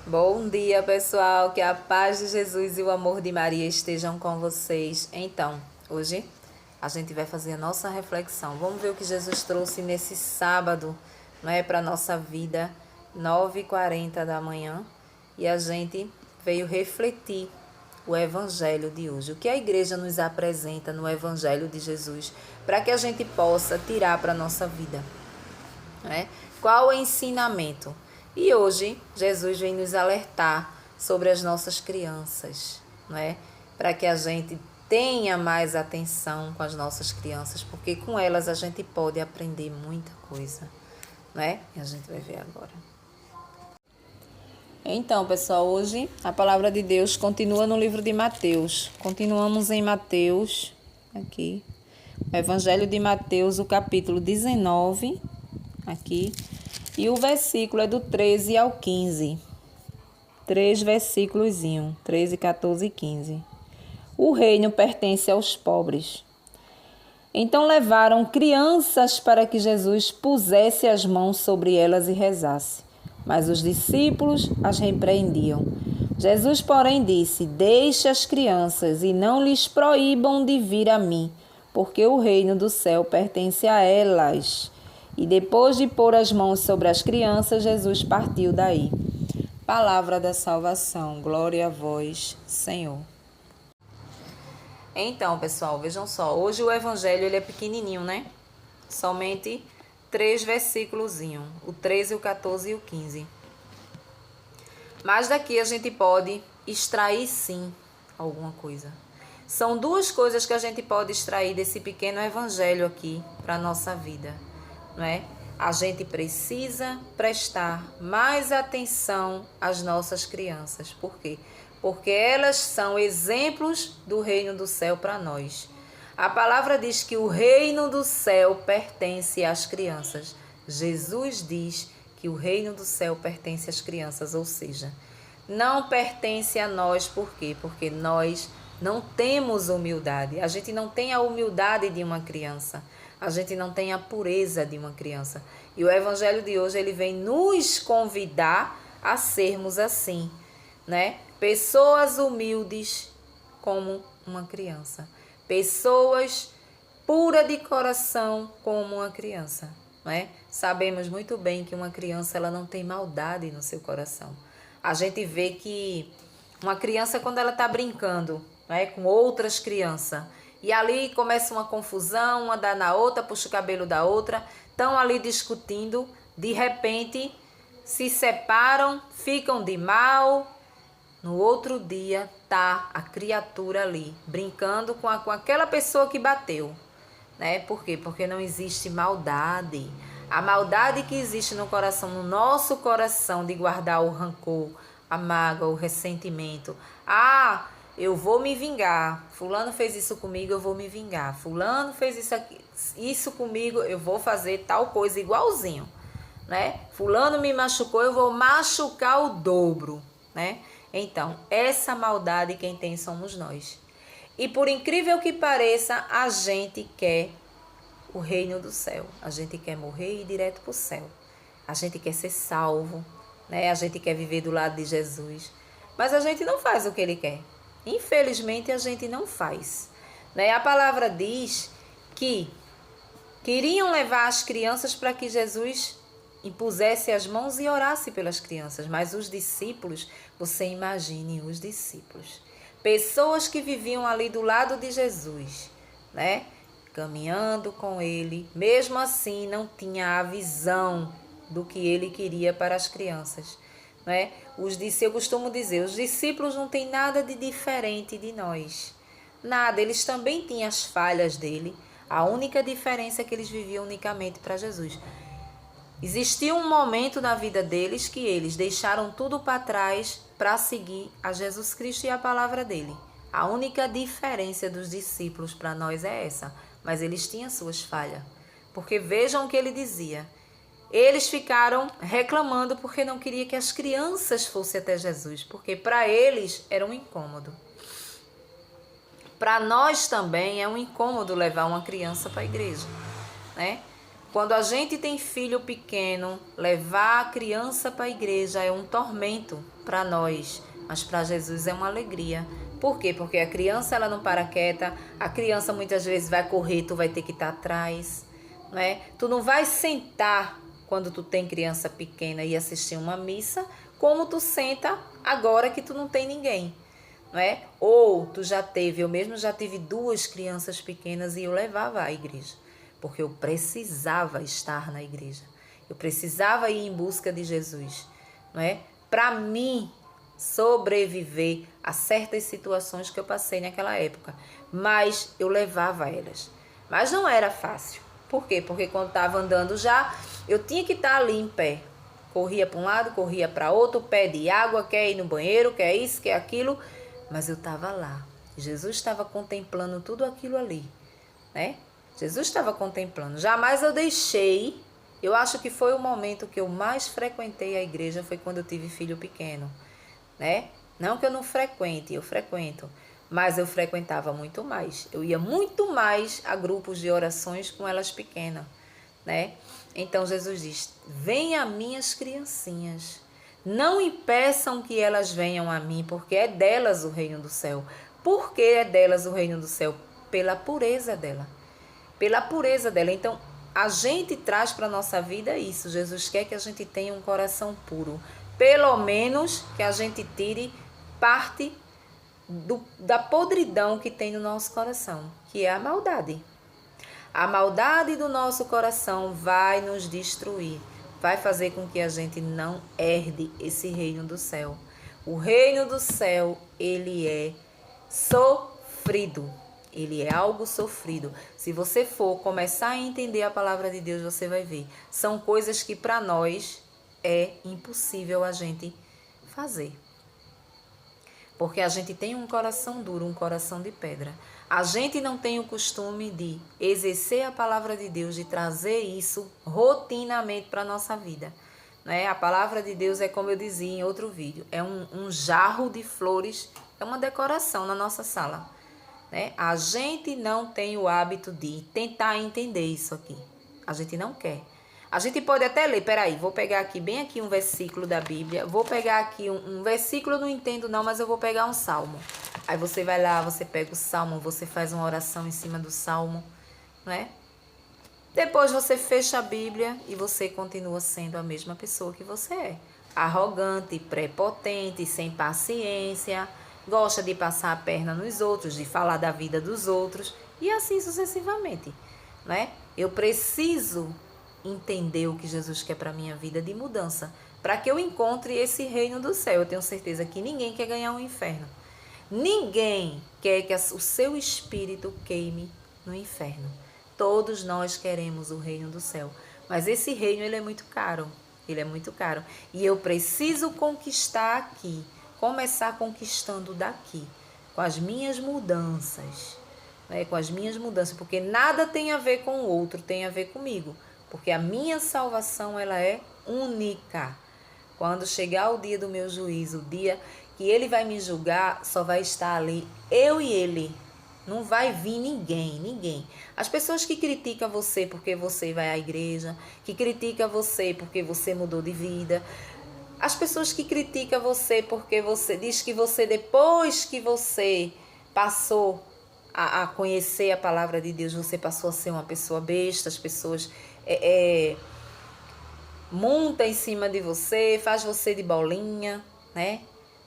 Bom dia, pessoal. Que a paz de Jesus e o amor de Maria estejam com vocês. Então, hoje a gente vai fazer a nossa reflexão. Vamos ver o que Jesus trouxe nesse sábado, não é, para nossa vida, 9h40 da manhã. E a gente veio refletir o evangelho de hoje. O que a igreja nos apresenta no evangelho de Jesus, para que a gente possa tirar para a nossa vida, não é? Qual o ensinamento? E hoje Jesus vem nos alertar sobre as nossas crianças, não é? Para que a gente tenha mais atenção com as nossas crianças, porque com elas a gente pode aprender muita coisa, não é? E a gente vai ver agora. Então, pessoal, hoje a palavra de Deus continua no livro de Mateus. Continuamos em Mateus, aqui, o Evangelho de Mateus, o capítulo 19, aqui. E o versículo é do 13 ao 15. 3 versículos, 13, 14 e 15. O reino pertence aos pobres. Então levaram crianças para que Jesus pusesse as mãos sobre elas e rezasse. Mas os discípulos as repreendiam. Jesus, porém, disse: Deixe as crianças e não lhes proíbam de vir a mim, porque o reino do céu pertence a elas. E depois de pôr as mãos sobre as crianças, Jesus partiu daí. Palavra da salvação. Glória a vós, Senhor. Então, pessoal, vejam só. Hoje o evangelho ele é pequenininho, né? Somente 3 versículos. O 13, o 14 e o 15. Mas daqui a gente pode extrair, sim, alguma coisa. São duas coisas que a gente pode extrair desse pequeno evangelho aqui para a nossa vida. Não é? A gente precisa prestar mais atenção às nossas crianças. Por quê? Porque elas são exemplos do reino do céu para nós. A palavra diz que o reino do céu pertence às crianças. Jesus diz que o reino do céu pertence às crianças, ou seja, não pertence a nós. Por quê? Porque nós não temos humildade. A gente não tem a humildade de uma criança. A gente não tem a pureza de uma criança. E o evangelho de hoje, ele vem nos convidar a sermos assim, né? Pessoas humildes como uma criança. Pessoas puras de coração como uma criança, não é? Sabemos muito bem que uma criança ela não tem maldade no seu coração. A gente vê que uma criança, quando ela está brincando, não é, com outras crianças, e ali começa uma confusão, uma dá na outra, puxa o cabelo da outra, estão ali discutindo, de repente se separam, ficam de mal. No outro dia tá a criatura ali, brincando com aquela pessoa que bateu, né? Por quê? Porque não existe maldade. A maldade que existe no coração, no nosso coração, de guardar o rancor, a mágoa, o ressentimento. Eu vou me vingar. Fulano fez isso comigo, eu vou me vingar. Fulano fez isso comigo, eu vou fazer tal coisa igualzinho, né? Fulano me machucou, eu vou machucar o dobro, né? Então, essa maldade quem tem somos nós. E por incrível que pareça, a gente quer o reino do céu. A gente quer morrer e ir direto para o céu. A gente quer ser salvo, né? A gente quer viver do lado de Jesus. Mas a gente não faz o que ele quer. Infelizmente, a gente não faz, né? A palavra diz que queriam levar as crianças para que Jesus impusesse as mãos e orasse pelas crianças. Mas os discípulos, você imagine os discípulos. Pessoas que viviam ali do lado de Jesus, né? Caminhando com ele. Mesmo assim, não tinha a visão do que ele queria para as crianças. Né? Eu costumo dizer, os discípulos não têm nada de diferente de nós. Nada, eles também tinham as falhas dele. A única diferença é que eles viviam unicamente para Jesus. Existia um momento na vida deles que eles deixaram tudo para trás para seguir a Jesus Cristo e a palavra dele. A única diferença dos discípulos para nós é essa. Mas eles tinham suas falhas. Porque vejam o que ele dizia. Eles ficaram reclamando porque não queria que as crianças fossem até Jesus, porque para eles era um incômodo. Para nós também é um incômodo levar uma criança para a igreja, né? Quando a gente tem filho pequeno, levar a criança para a igreja é um tormento para nós, mas para Jesus é uma alegria. Por quê? Porque a criança ela não para quieta, a criança muitas vezes vai correr, tu vai ter que estar atrás, não é? Tu não vai sentar quando tu tem criança pequena e assistir uma missa, como tu senta agora que tu não tem ninguém, não é? Ou tu já teve, eu mesmo já tive 2 crianças pequenas e eu levava à igreja, porque eu precisava estar na igreja. Eu precisava ir em busca de Jesus, não é? Para mim sobreviver a certas situações que eu passei naquela época, mas eu levava elas. Mas não era fácil. Por quê? Porque quando estava andando já, eu tinha que estar ali em pé. Corria para um lado, corria para outro, pede água, quer ir no banheiro, quer isso, quer aquilo, mas eu estava lá. Jesus estava contemplando tudo aquilo ali, né? Jesus estava contemplando. Jamais eu deixei. Eu acho que foi o momento que eu mais frequentei a igreja, foi quando eu tive filho pequeno, né? Não que eu não frequente, eu frequento, mas eu frequentava muito mais. Eu ia muito mais a grupos de orações com elas pequenas, né? Então Jesus diz: venha a minhas criancinhas, não impeçam que elas venham a mim, porque é delas o reino do céu. Por que é delas o reino do céu? Pela pureza dela. Pela pureza dela. Então, a gente traz para a nossa vida isso. Jesus quer que a gente tenha um coração puro. Pelo menos que a gente tire parte da podridão que tem no nosso coração, que é a maldade. A maldade do nosso coração vai nos destruir, vai fazer com que a gente não herde esse reino do céu. O reino do céu, ele é sofrido. Ele é algo sofrido. Se você for começar a entender a palavra de Deus, você vai ver. São coisas que para nós é impossível a gente fazer. Porque a gente tem um coração duro, um coração de pedra. A gente não tem o costume de exercer a palavra de Deus, de trazer isso rotinamente para a nossa vida. Né? A palavra de Deus é, como eu dizia em outro vídeo, é um jarro de flores, é uma decoração na nossa sala. Né? A gente não tem o hábito de tentar entender isso aqui. A gente não quer. A gente pode até ler, peraí, vou pegar aqui, bem aqui um versículo da Bíblia, vou pegar aqui um versículo, eu não entendo não, mas eu vou pegar um salmo. Aí você vai lá, você pega o salmo, você faz uma oração em cima do salmo, não é? Depois você fecha a Bíblia e você continua sendo a mesma pessoa que você é. Arrogante, prepotente, sem paciência, gosta de passar a perna nos outros, de falar da vida dos outros e assim sucessivamente, não é? Eu preciso entender o que Jesus quer para a minha vida de mudança, para que eu encontre esse reino do céu. Eu tenho certeza que ninguém quer ganhar um inferno. Ninguém quer que o seu espírito queime no inferno. Todos nós queremos o reino do céu, mas esse reino ele é muito caro. Ele é muito caro. E eu preciso conquistar aqui, começar conquistando daqui, com as minhas mudanças, né? Com as minhas mudanças, porque nada tem a ver com o outro, tem a ver comigo. Porque a minha salvação, ela é única. Quando chegar o dia do meu juízo, o dia que ele vai me julgar, só vai estar ali eu e ele. Não vai vir ninguém. As pessoas que criticam você porque você vai à igreja, que criticam você porque você mudou de vida, as pessoas que criticam você porque você diz que você, depois que você passou a conhecer a palavra de Deus, você passou a ser uma pessoa besta, as pessoas monta em cima de você, faz você de bolinha, né?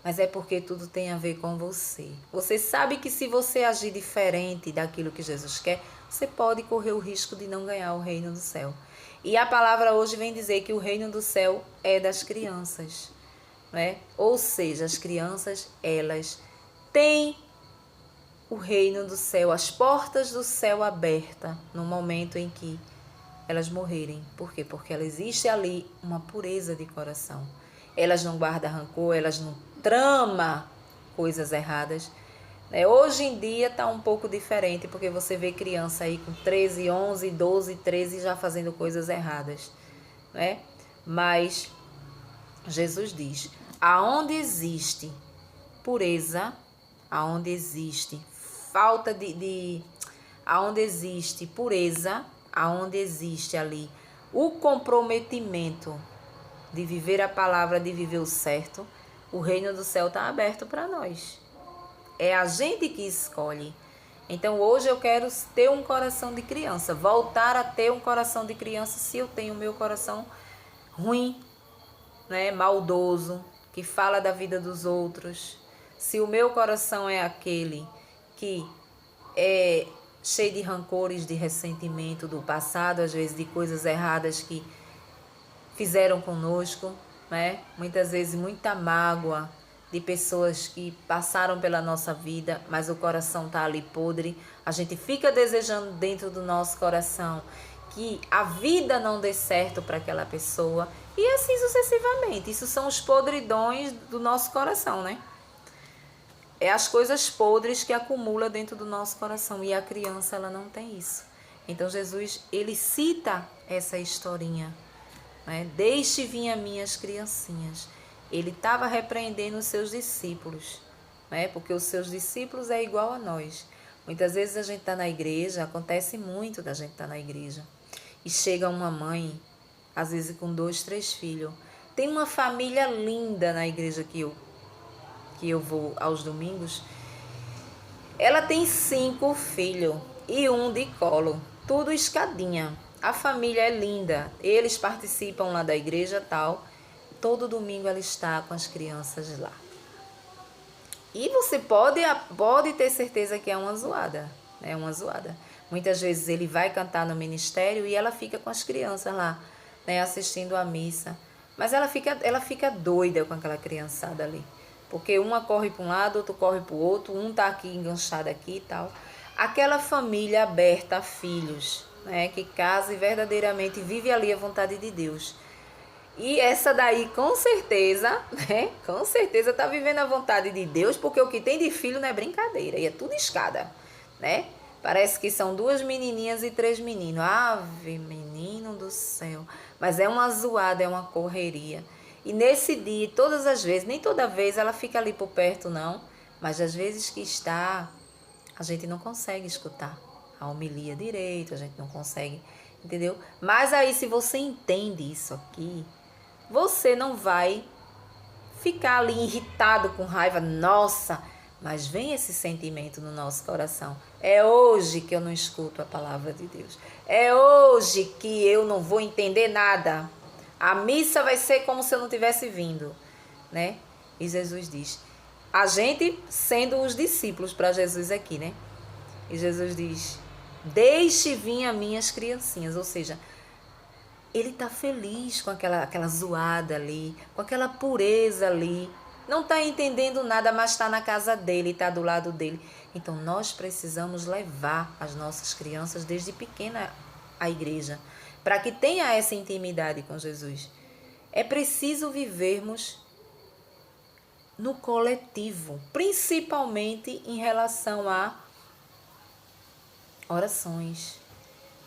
Mas é porque tudo tem a ver com você. Você sabe que se você agir diferente daquilo que Jesus quer, você pode correr o risco de não ganhar o reino do céu. E a palavra hoje vem dizer que o reino do céu é das crianças, né? Ou seja, as crianças, elas têm o reino do céu, as portas do céu abertas no momento em que elas morrerem. Por quê? Porque ela existe ali uma pureza de coração. Elas não guardam rancor, elas não tramam coisas erradas. Hoje em dia está um pouco diferente, porque você vê criança aí com 13, 11, 12, 13 já fazendo coisas erradas, né? Mas Jesus diz, aonde existe pureza, aonde existe falta aonde existe pureza, aonde existe ali o comprometimento de viver a palavra, de viver o certo, o reino do céu está aberto para nós. É a gente que escolhe. Então hoje eu quero ter um coração de criança, voltar a ter um coração de criança se eu tenho o meu coração ruim, né, maldoso, que fala da vida dos outros. Se o meu coração é aquele que é cheio de rancores, de ressentimento do passado, às vezes de coisas erradas que fizeram conosco, né? Muitas vezes muita mágoa de pessoas que passaram pela nossa vida, mas o coração está ali podre. A gente fica desejando dentro do nosso coração que a vida não dê certo para aquela pessoa e assim sucessivamente. Isso são os podridões do nosso coração, né? É as coisas podres que acumula dentro do nosso coração e a criança ela não tem isso. Então Jesus ele cita essa historinha, né? Deixe vir as minhas criancinhas. Ele estava repreendendo os seus discípulos, né? Porque os seus discípulos é igual a nós. Muitas vezes a gente está na igreja, acontece muito da gente estar na igreja e chega uma mãe, às vezes com 2, 3 filhos. Tem uma família linda na igreja que eu vou aos domingos. Ela tem 5 filhos e 1 de colo, tudo escadinha. A família é linda, eles participam lá da igreja tal. Todo domingo ela está com as crianças lá. E você pode ter certeza que é uma zoada, né? Uma zoada. Muitas vezes ele vai cantar no ministério e ela fica com as crianças lá, né? Assistindo a missa. Mas ela fica doida com aquela criançada ali. Porque uma corre para um lado, outro corre para o outro, um tá aqui enganchado aqui e tal. Aquela família aberta a filhos, né? Que casa e verdadeiramente vive ali a vontade de Deus. E essa daí, com certeza, né? Com certeza tá vivendo a vontade de Deus, porque o que tem de filho não é brincadeira, e é tudo escada, né? Parece que são 2 menininhas e 3 meninos. Ave, menino do céu. Mas é uma zoada, é uma correria. E nesse dia, todas as vezes, nem toda vez ela fica ali por perto, não. Mas às vezes que está, a gente não consegue escutar a homilia direito, a gente não consegue, entendeu? Mas aí, se você entende isso aqui, você não vai ficar ali irritado, com raiva. Nossa, mas vem esse sentimento no nosso coração. É hoje que eu não escuto a palavra de Deus. É hoje que eu não vou entender nada. A missa vai ser como se eu não tivesse vindo, né? E Jesus diz, a gente sendo os discípulos para Jesus aqui, né? E Jesus diz, deixe vir as minhas criancinhas, ou seja, ele está feliz com aquela zoada ali, com aquela pureza ali. Não está entendendo nada, mas está na casa dele, está do lado dele. Então nós precisamos levar as nossas crianças desde pequena à igreja, para que tenha essa intimidade com Jesus. É preciso vivermos no coletivo, principalmente em relação a orações.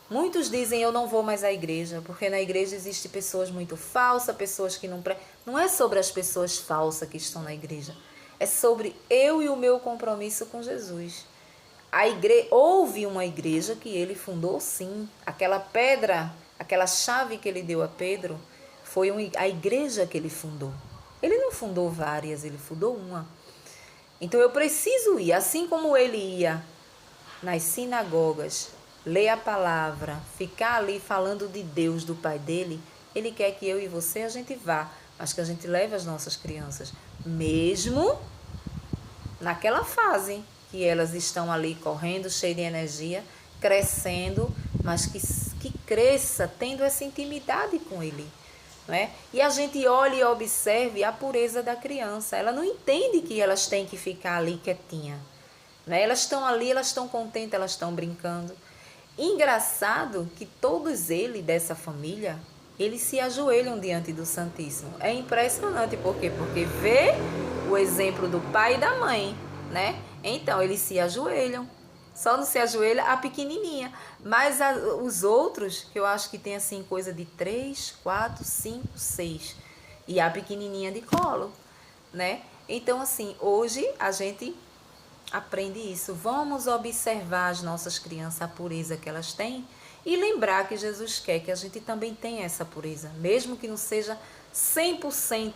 Muitos dizem, eu não vou mais à igreja, porque na igreja existem pessoas muito falsas, pessoas que não... Não é sobre as pessoas falsas que estão na igreja, é sobre eu e o meu compromisso com Jesus. Houve uma igreja que ele fundou, sim. Aquela pedra, aquela chave que ele deu a Pedro, foi a igreja que ele fundou. Ele não fundou várias, ele fundou uma. Então eu preciso ir, assim como ele ia nas sinagogas, ler a palavra, ficar ali falando de Deus, do Pai dele, ele quer que eu e você a gente vá, mas que a gente leve as nossas crianças, mesmo naquela fase que elas estão ali correndo, cheias de energia, crescendo, mas que cresça tendo essa intimidade com ele. Não é? E a gente olha e observe a pureza da criança. Ela não entende que elas têm que ficar ali quietinha. Né? Elas estão ali, elas estão contentes, elas estão brincando. Engraçado que todos eles dessa família, eles se ajoelham diante do Santíssimo. É impressionante, por quê? Porque vê o exemplo do pai e da mãe, né? Então, eles se ajoelham. Só não se ajoelha a pequenininha. Mas os outros, que eu acho que tem assim coisa de 3, 4, 5, 6. E a pequenininha de colo, né? Então, assim, hoje a gente aprende isso. Vamos observar as nossas crianças, a pureza que elas têm. E lembrar que Jesus quer que a gente também tenha essa pureza, mesmo que não seja 100%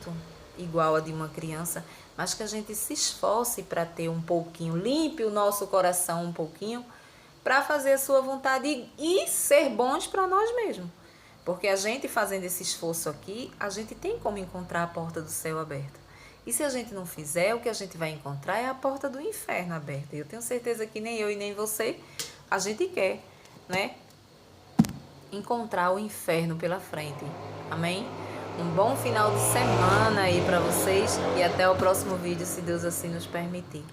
igual a de uma criança, mas que a gente se esforce para ter um pouquinho, limpe o nosso coração um pouquinho, para fazer a sua vontade e ser bons para nós mesmos. Porque a gente fazendo esse esforço aqui, a gente tem como encontrar a porta do céu aberta. E se a gente não fizer, o que a gente vai encontrar é a porta do inferno aberta. E eu tenho certeza que nem eu e nem você, a gente quer, né? Encontrar o inferno pela frente. Amém? Um bom final de semana aí para vocês e até o próximo vídeo, se Deus assim nos permitir.